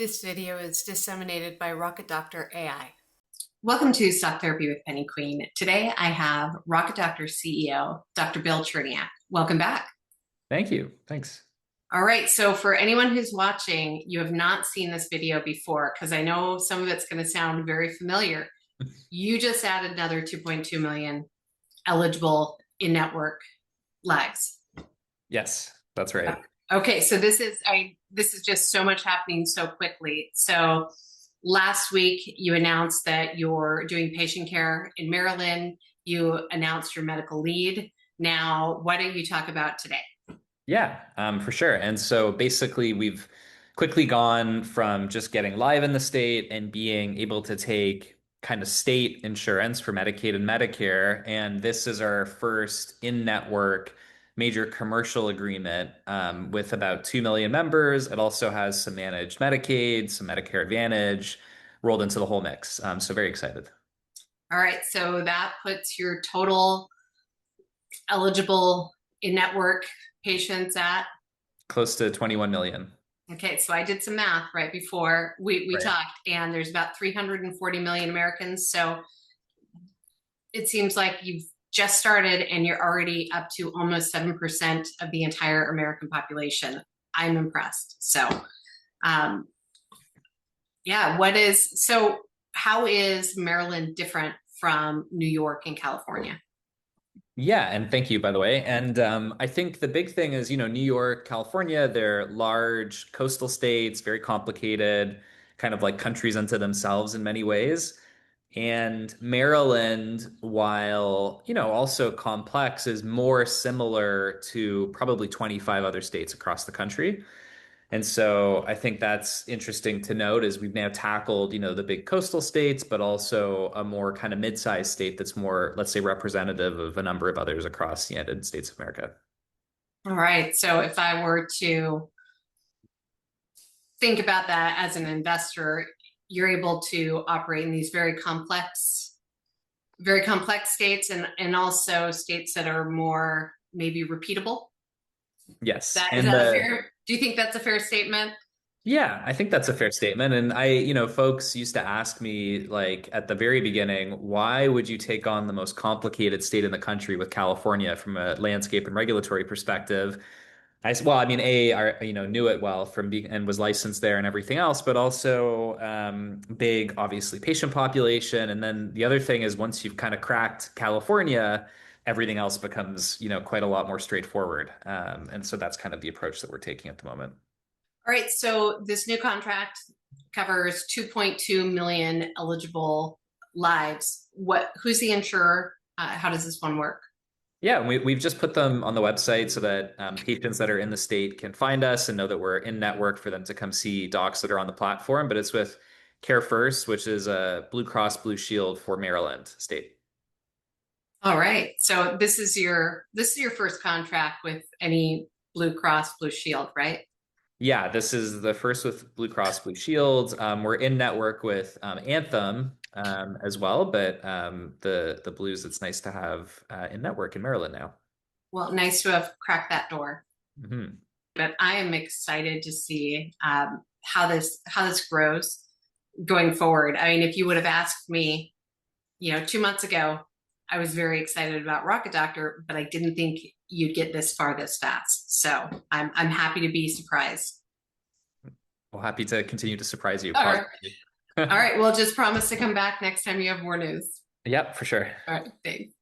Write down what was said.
This video is disseminated by Rocket Doctor AI. Welcome to Stock Therapy with Penny Queen. Today I have Rocket Doctor CEO, Dr. Bill Cherniak. Welcome back. Thank you. Thanks. All right, so for anyone who's watching, you have not seen this video before, because I know some of it's going to sound very familiar. You just added another 2.2 million eligible in-network lives. Yes, that's right. Okay, so this is just so much happening so quickly. So last week you announced that you're doing patient care in Maryland. You announced your medical lead. Now, what do you talk about today? Yeah, for sure. And so basically we've quickly gone from just getting live in the state and being able to take kind of state insurance for Medicaid and Medicare. And this is our first in-network major commercial agreement with about 2 million members. It also has some managed Medicaid, some Medicare Advantage rolled into the whole mix. So very excited. All right, so that puts your total eligible in-network patients at? Close to 21 million. Okay, so I did some math right before we Right. talked, and there's about 340 million Americans. So it seems like you've just started and you're already up to almost 7% of the entire American population. I'm impressed. So, yeah, how is Maryland different from New York and California? Yeah, and thank you, by the way. And I think the big thing is, New York, California, they're large coastal states, very complicated, kind of like countries unto themselves in many ways. And Maryland, while, also complex, is more similar to probably 25 other states across the country. And so I think that's interesting to note is we've now tackled, the big coastal states, but also a more kind of mid-sized state that's more, let's say, representative of a number of others across the United States of America. All right. So if I were to think about that as an investor, you're able to operate in these very complex states and also states that are more maybe repeatable. Yes. Do you think that's a fair statement? Yeah, I think that's a fair statement. And folks used to ask me, like, at the very beginning, why would you take on the most complicated state in the country with California from a landscape and regulatory perspective? Well, I mean, knew it well from being and was licensed there and everything else, but also big, obviously, patient population. And then the other thing is once you've kind of cracked California, everything else becomes, quite a lot more straightforward. And so that's kind of the approach that we're taking at the moment. All right, so this new contract covers 2.2 million eligible lives. Who's the insurer? How does this one work? Yeah, we've just put them on the website so that patients that are in the state can find us and know that we're in network for them to come see docs that are on the platform. But it's with CareFirst, which is a Blue Cross Blue Shield for Maryland state. All right, so this is your first contract with any Blue Cross Blue Shield, right? Yeah, this is the first with Blue Cross Blue Shield. We're in network with Anthem as well, but the Blues, it's nice to have in network in Maryland now. Well, nice to have cracked that door. Mm-hmm. But I am excited to see how this grows going forward. I mean, if you would have asked me, 2 months ago, I was very excited about Rocket Doctor, but I didn't think you'd get this far this fast. So I'm happy to be surprised. Well, happy to continue to surprise you. All right. All right. Well, just promise to come back next time you have more news. Yep, for sure. All right. Thanks.